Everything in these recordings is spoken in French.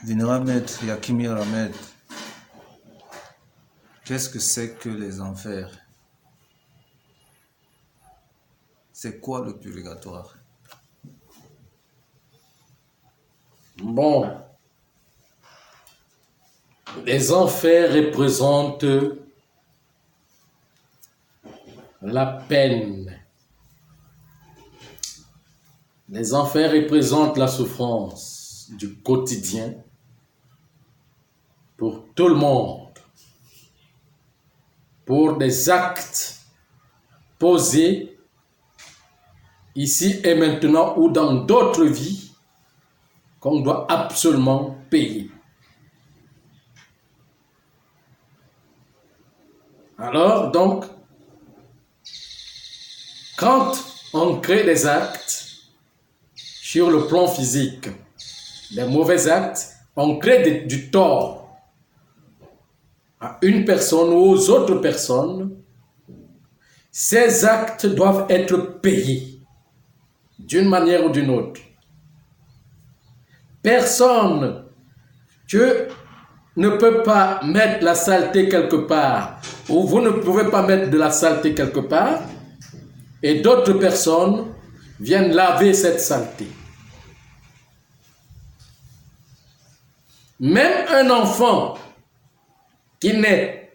Vénérable Maître Yakimi Ramed, qu'est-ce que c'est que les enfers? C'est quoi le purgatoire? Bon, les enfers représentent la peine. Les enfers représentent la souffrance du quotidien pour tout le monde, pour des actes posés ici et maintenant ou dans d'autres vies qu'on doit absolument payer. Alors donc, quand on crée des actes sur le plan physique, des mauvais actes, on crée du tort à une personne ou aux autres personnes, ces actes doivent être payés d'une manière ou d'une autre. Personne ne peut pas mettre la saleté quelque part, ou vous ne pouvez pas mettre de la saleté quelque part, et d'autres personnes viennent laver cette saleté. Même un enfant qui naît,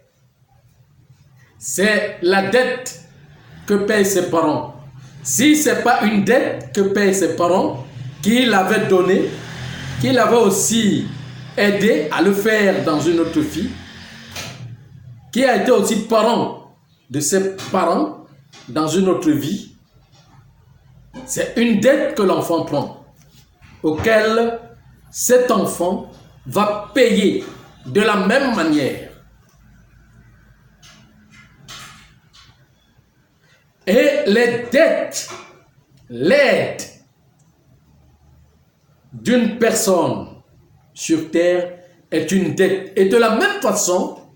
c'est la dette que payent ses parents. Si ce n'est pas une dette que payent ses parents, qui l'avaient donné, qui l'avaient aussi aidé à le faire dans une autre vie, qui a été aussi parent de ses parents dans une autre vie, c'est une dette que l'enfant prend, auquel cet enfant va payer de la même manière. Et les dettes, l'aide d'une personne sur terre est une dette. Et de la même façon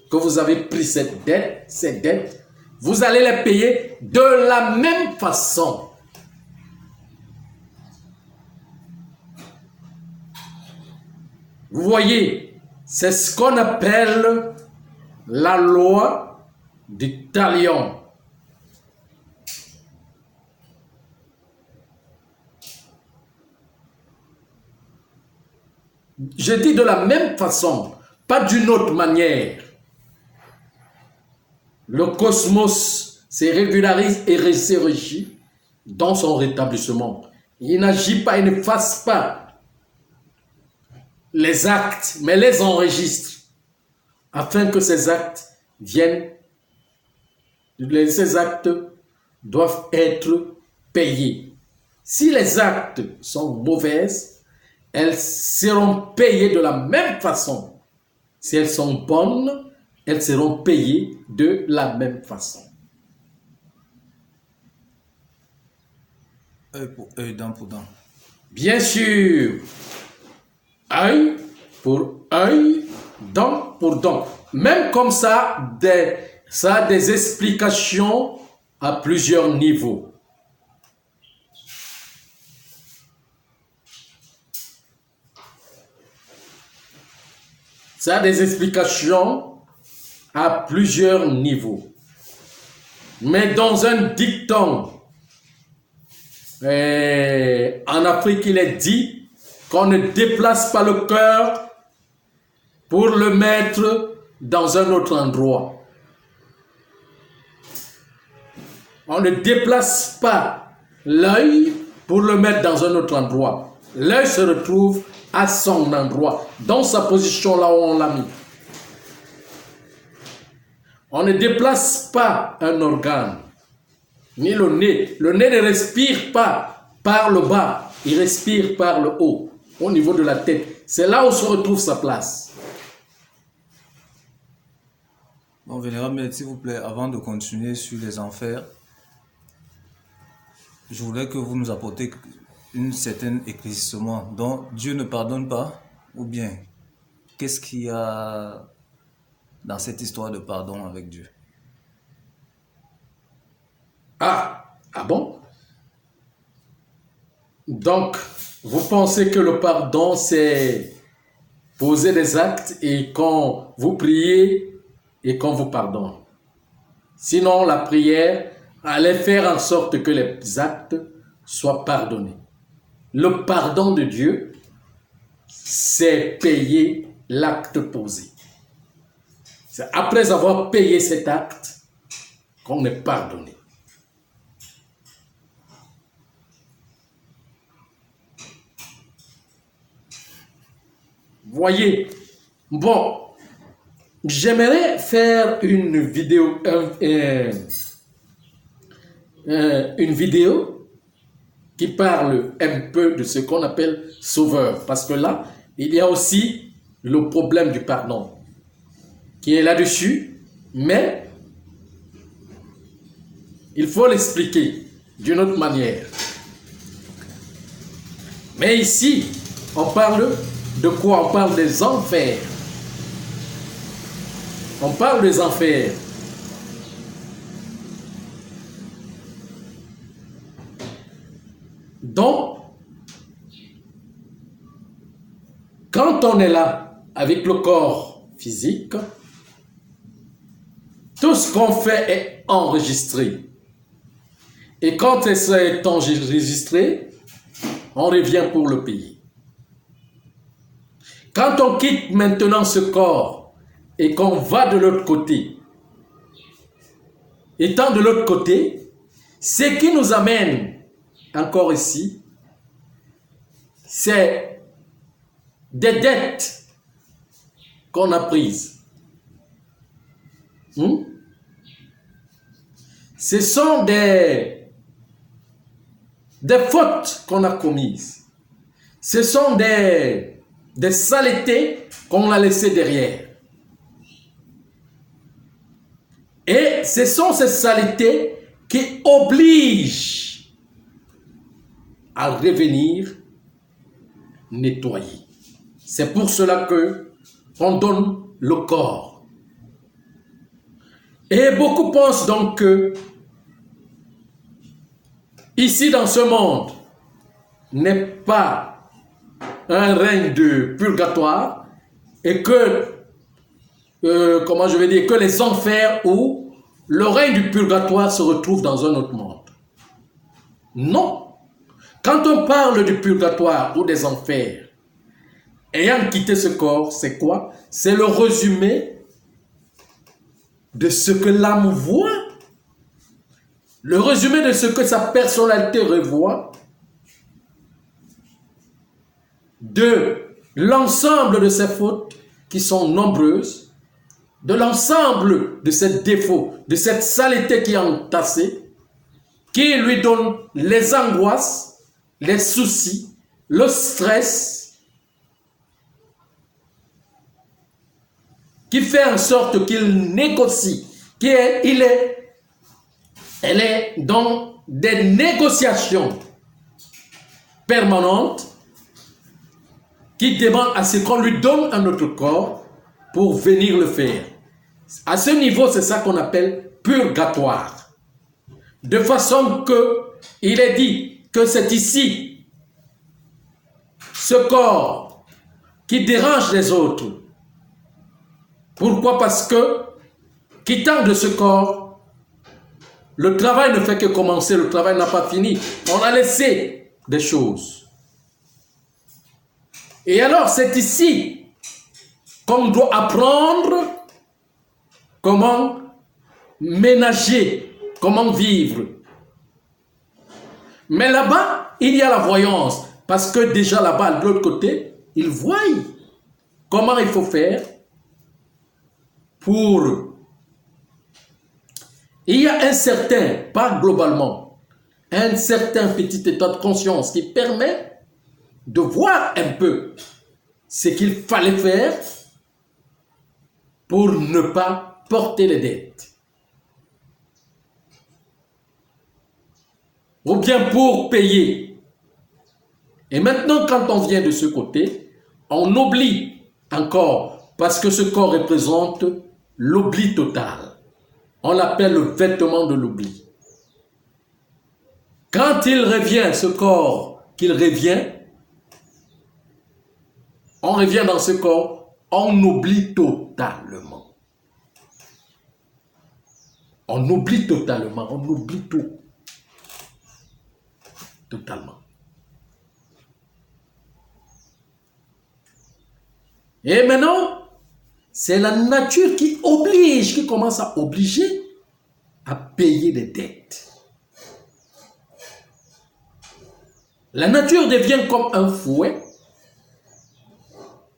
que vous avez pris cette dette, ces dettes, vous allez les payer de la même façon. Vous voyez, c'est ce qu'on appelle la loi du talion. Je dis de la même façon, pas d'une autre manière. Le cosmos se régularise et se régit dans son rétablissement. Il n'agit pas, il ne fasse pas les actes, mais les enregistre, afin que ces actes viennent, ces actes doivent être payés. Si les actes sont mauvais, elles seront payées de la même façon. Si elles sont bonnes, elles seront payées de la même façon. Œil pour œil, dent pour dent. Bien sûr, œil pour œil, dent pour dent. Même comme ça, ça a des explications à plusieurs niveaux. Ça a des explications à plusieurs niveaux. Mais dans un dicton, en Afrique, il est dit qu'on ne déplace pas le cœur pour le mettre dans un autre endroit. On ne déplace pas l'œil pour le mettre dans un autre endroit. L'œil se retrouve à son endroit, dans sa position là où on l'a mis. On ne déplace pas un organe, ni le nez. Le nez ne respire pas par le bas, il respire par le haut, au niveau de la tête. C'est là où se retrouve sa place. Bon, Vénérable Maître, s'il vous plaît, avant de continuer sur les enfers, je voulais que vous nous apportiez une certaine éclaircissement. Donc, Dieu ne pardonne pas, ou bien, qu'est-ce qu'il y a dans cette histoire de pardon avec Dieu? Ah bon? Donc, vous pensez que le pardon, c'est posez des actes et quand vous priez et qu'on vous pardonne. Sinon, la prière allait faire en sorte que les actes soient pardonnés. Le pardon de Dieu, c'est payer l'acte posé. C'est après avoir payé cet acte qu'on est pardonné. Voyez, bon, j'aimerais faire une vidéo qui parle un peu de ce qu'on appelle sauveur. Parce que là, il y a aussi le problème du pardon qui est là-dessus, mais il faut l'expliquer d'une autre manière. Mais ici, on parle de quoi? On parle des enfers. On parle des enfers. Donc, quand on est là avec le corps physique, tout ce qu'on fait est enregistré. Et quand c'est enregistré, on revient pour le payer. Quand on quitte maintenant ce corps et qu'on va de l'autre côté, étant de l'autre côté, ce qui nous amène encore ici, c'est des dettes qu'on a prises. Ce sont des fautes qu'on a commises. Ce sont des saletés qu'on a laissées derrière. Et ce sont ces saletés qui obligent à revenir nettoyer. C'est pour cela qu'on donne le corps. Et beaucoup pensent donc que ici dans ce monde n'est pas un règne de purgatoire et que que les enfers ou le règne du purgatoire se retrouve dans un autre monde. Non. Quand on parle du purgatoire ou des enfers, ayant quitté ce corps, c'est quoi? C'est le résumé de ce que l'âme voit, le résumé de ce que sa personnalité revoit, de l'ensemble de ses fautes qui sont nombreuses, de l'ensemble de ses défauts, de cette saleté qui est entassée, qui lui donne les angoisses, les soucis, le stress, qui fait en sorte qu'il négocie, elle est dans des négociations permanentes qui demandent à ce qu'on lui donne un autre corps pour venir le faire. À ce niveau, c'est ça qu'on appelle purgatoire. De façon que il est dit que c'est ici ce corps qui dérange les autres. Pourquoi? Parce que quittant de ce corps, le travail ne fait que commencer, le travail n'a pas fini. On a laissé des choses. Et alors c'est ici qu'on doit apprendre comment ménager, comment vivre. Mais là-bas, il y a la voyance. Parce que déjà là-bas, de l'autre côté, ils voient comment il faut faire pour... Il y a un certain, pas globalement, un certain petit état de conscience qui permet de voir un peu ce qu'il fallait faire pour ne pas porter les dettes. Ou bien pour payer. Et maintenant, quand on vient de ce côté, on oublie encore, parce que ce corps représente l'oubli total. On l'appelle le vêtement de l'oubli. Quand il revient, ce corps qu'il revient, on revient dans ce corps, on oublie totalement. On oublie totalement, on oublie tout. Totalement. Et maintenant, c'est la nature qui oblige, qui commence à obliger à payer des dettes. La nature devient comme un fouet,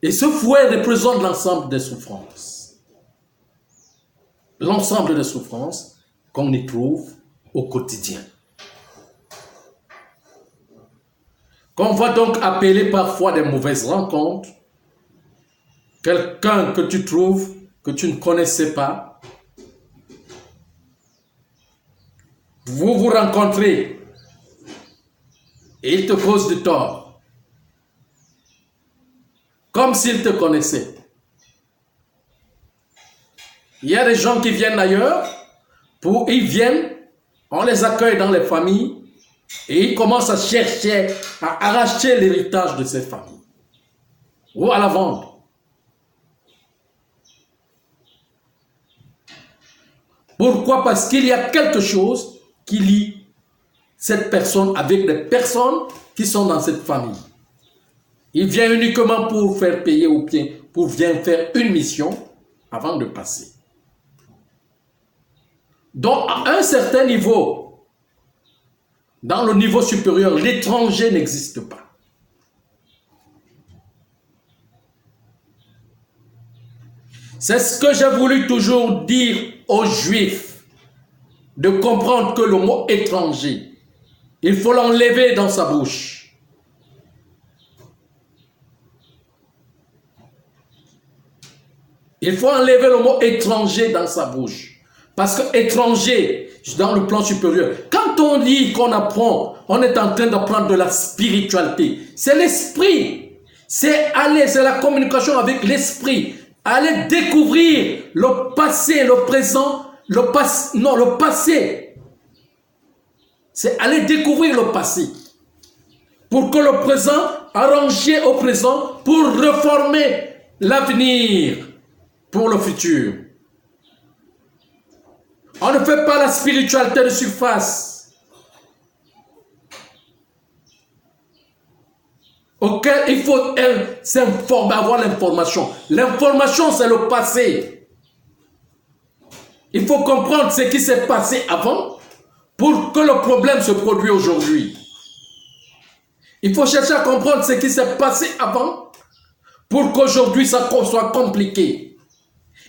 et ce fouet représente l'ensemble des souffrances. L'ensemble des souffrances qu'on éprouve au quotidien. Qu'on va donc appeler parfois des mauvaises rencontres, quelqu'un que tu trouves, que tu ne connaissais pas, vous vous rencontrez et il te cause du tort, comme s'il te connaissait. Il y a des gens qui viennent d'ailleurs, ils viennent, on les accueille dans les familles et ils commencent à chercher, à arracher l'héritage de ces familles ou à la vendre. Pourquoi? Parce qu'il y a quelque chose qui lie cette personne avec les personnes qui sont dans cette famille. Il vient uniquement pour faire payer ou bien pour venir faire une mission avant de passer. Donc, à un certain niveau, dans le niveau supérieur, l'étranger n'existe pas. C'est ce que j'ai voulu toujours dire aux Juifs, de comprendre que le mot étranger, il faut l'enlever dans sa bouche. Il faut enlever le mot étranger dans sa bouche. Parce que étranger, dans le plan supérieur, quand on dit qu'on apprend, on est en train d'apprendre de la spiritualité. C'est l'esprit. C'est la communication avec l'esprit. Aller découvrir le passé, le présent, le passé. C'est aller découvrir le passé. Pour que le présent, arranger au présent, pour reformer l'avenir pour le futur. On ne fait pas la spiritualité de surface, auquel il faut s'informer, avoir l'information. L'information, c'est le passé. Il faut comprendre ce qui s'est passé avant pour que le problème se produise aujourd'hui. Il faut chercher à comprendre ce qui s'est passé avant pour qu'aujourd'hui ça soit compliqué.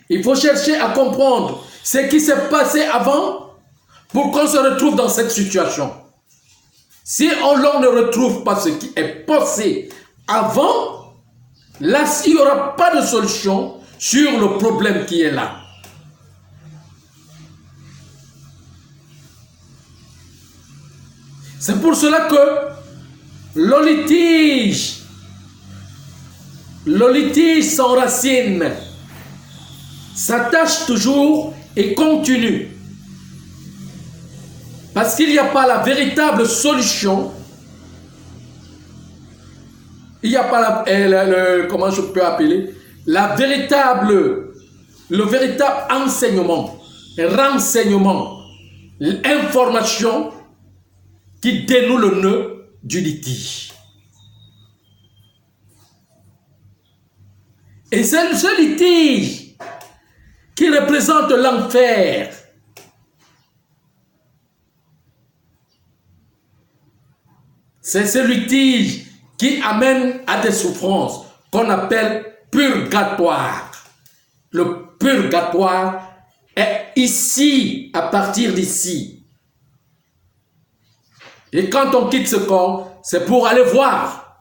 Il faut chercher à comprendre ce qui s'est passé avant pour qu'on se retrouve dans cette situation. Si on ne retrouve pas ce qui est passé avant, là, il n'y aura pas de solution sur le problème qui est là. C'est pour cela que le litige sans racine s'attache toujours et continue. Parce qu'il n'y a pas la véritable solution. Il n'y a pas comment je peux appeler, le véritable enseignement, renseignement, information qui dénoue le nœud du litige. Et c'est ce litige qui représente l'enfer. C'est ce litige qui amène à des souffrances qu'on appelle purgatoire. Le purgatoire est ici, à partir d'ici. Et quand on quitte ce corps, c'est pour aller voir.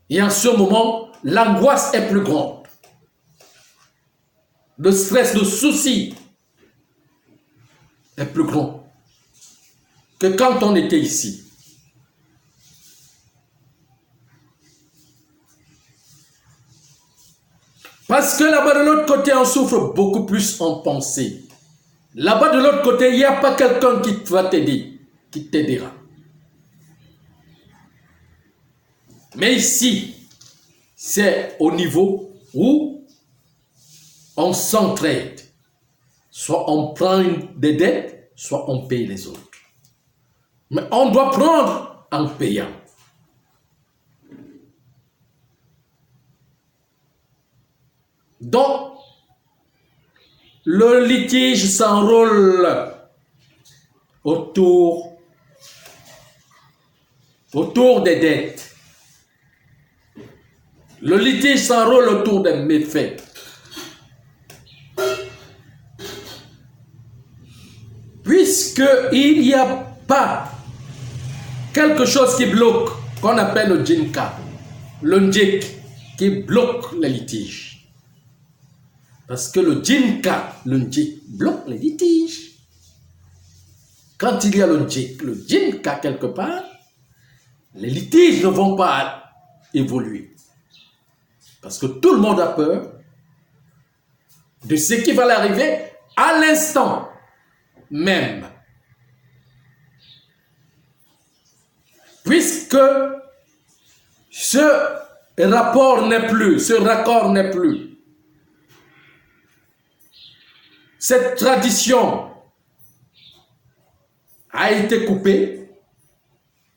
Et en ce moment, l'angoisse est plus grande. Le stress, le souci est plus grand que quand on était ici. Parce que là-bas de l'autre côté, on souffre beaucoup plus en pensée. Là-bas de l'autre côté, il n'y a pas quelqu'un qui va t'aider, qui t'aidera. Mais ici, c'est au niveau où on s'entraide. Soit on prend des dettes, soit on paye les autres. Mais on doit prendre en payant. Donc, le litige s'enrôle autour des dettes. Le litige s'enrôle autour des méfaits. Puisqu'il n'y a pas quelque chose qui bloque, qu'on appelle le jinka, le njik, qui bloque les litiges. Parce que le jinka, le njik, bloque les litiges. Quand il y a le jinka quelque part, les litiges ne vont pas évoluer. Parce que tout le monde a peur de ce qui va l'arriver à l'instant même. Puisque ce rapport n'est plus, ce raccord n'est plus. Cette tradition a été coupée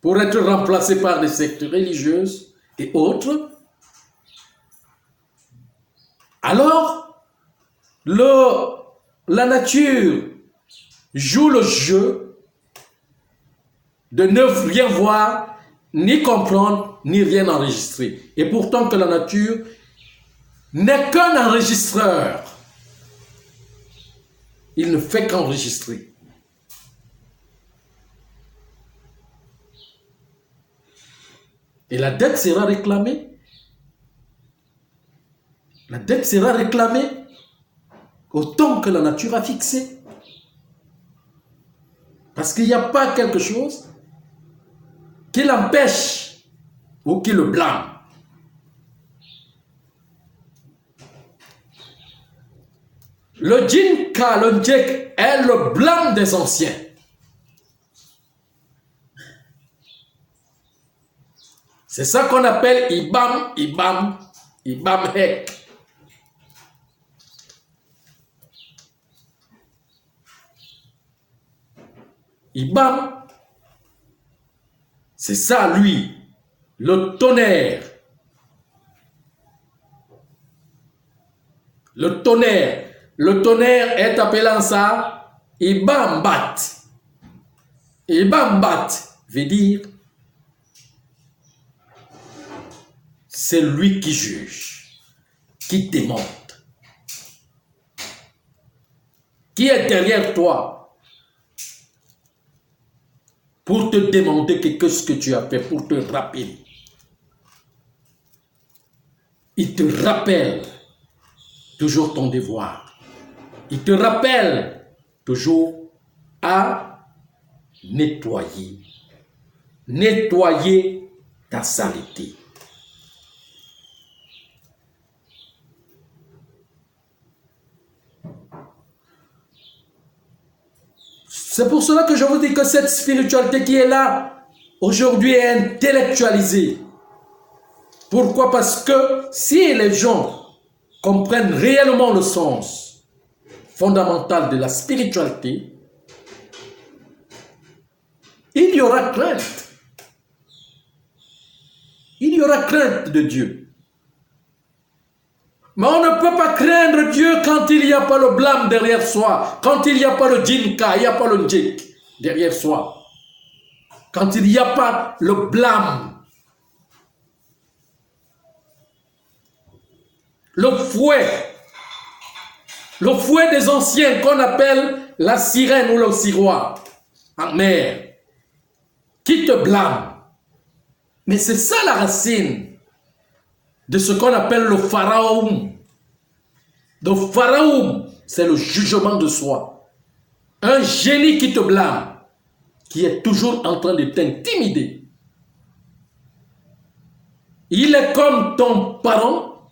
pour être remplacée par des sectes religieuses et autres. Alors, la nature joue le jeu de ne rien voir, ni comprendre, ni rien enregistrer. Et pourtant que la nature n'est qu'un enregistreur. Il ne fait qu'enregistrer. Et la dette sera réclamée. La dette sera réclamée autant que la nature a fixé. Parce qu'il n'y a pas quelque chose qui l'empêche ou qui le blâme. Le jinka, le njek est le blâme des anciens. C'est ça qu'on appelle Ibam, Ibam, Ibam Hek. Ibam, c'est ça lui, le tonnerre. Le tonnerre est appelé en ça Ibambat. Ibambat veut dire c'est lui qui juge, qui démonte, qui est derrière toi pour te démontrer que ce que tu as fait, pour te rappeler. Il te rappelle toujours ton devoir. Il te rappelle toujours à nettoyer. Nettoyer ta saleté. C'est pour cela que je vous dis que cette spiritualité qui est là, aujourd'hui est intellectualisée. Pourquoi? Parce que si les gens comprennent réellement le sens fondamental de la spiritualité, il y aura crainte. Il y aura crainte de Dieu. Mais on ne peut pas craindre Dieu quand il n'y a pas le blâme derrière soi, quand il n'y a pas le jinka, il n'y a pas le njik derrière soi, quand il n'y a pas le blâme, le fouet des anciens qu'on appelle la sirène ou le sirois en mer, qui te blâme. Mais c'est ça la racine de ce qu'on appelle le pharaon. Le pharaon, c'est le jugement de soi. Un génie qui te blâme, qui est toujours en train de t'intimider. Il est comme ton parent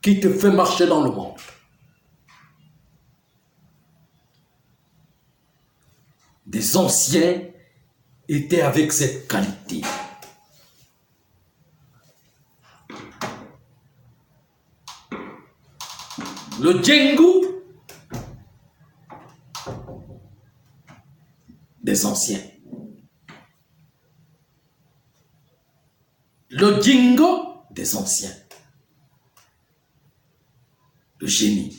qui te fait marcher dans le monde. Des anciens étaient avec cette qualité. le Djengu des anciens. Le Djingo des anciens. Le génie.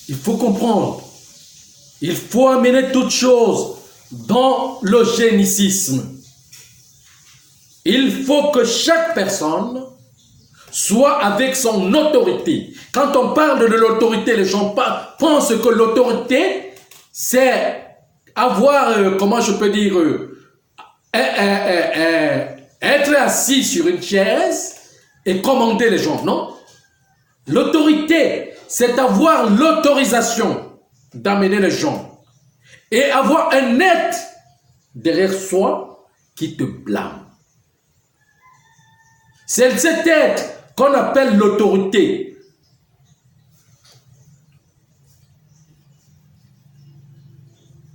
Il faut comprendre. Il faut amener toutes choses dans le génicisme. Il faut que chaque personne soit avec son autorité. Quand on parle de l'autorité, les gens pensent que l'autorité, c'est avoir, comment je peux dire, être assis sur une chaise et commander les gens. Non. L'autorité, c'est avoir l'autorisation d'amener les gens et avoir un être derrière soi qui te blâme. C'est cet être qu'on appelle l'autorité.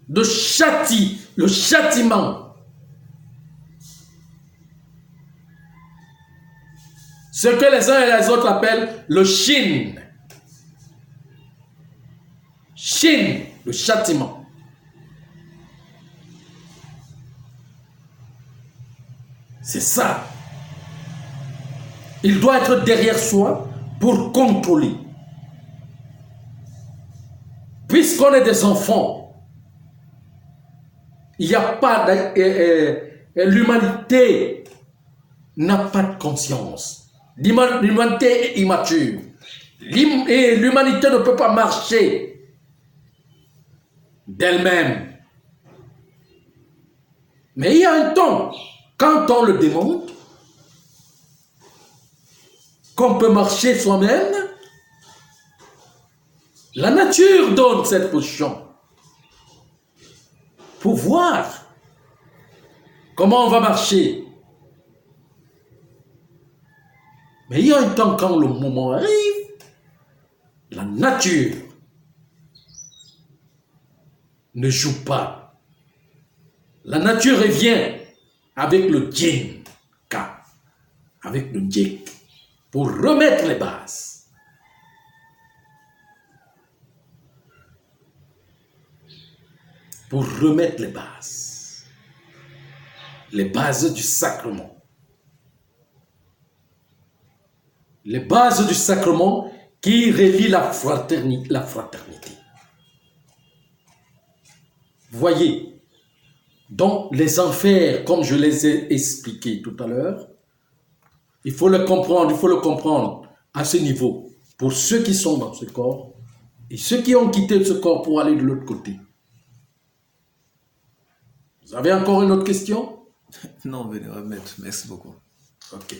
Le châtiment. Ce que les uns et les autres appellent le shin. Shin, le châtiment. C'est ça. Il doit être derrière soi pour contrôler. Puisqu'on est des enfants, il n'y a pas l'humanité n'a pas de conscience. L'humanité est immature. Et l'humanité ne peut pas marcher d'elle-même. Mais il y a un temps, quand on le démontre, qu'on peut marcher soi-même, la nature donne cette position pour voir comment on va marcher. Mais il y a un temps quand le moment arrive, la nature ne joue pas. La nature revient avec le Djenka, avec le Djek, pour remettre les bases. Pour remettre les bases. Les bases du sacrement. Les bases du sacrement qui relient la fraternité. Voyez, dans les enfers, comme je les ai expliqués tout à l'heure, il faut le comprendre à ce niveau, pour ceux qui sont dans ce corps et ceux qui ont quitté ce corps pour aller de l'autre côté. Vous avez encore une autre question? Non, venez remettre. Merci beaucoup. Ok.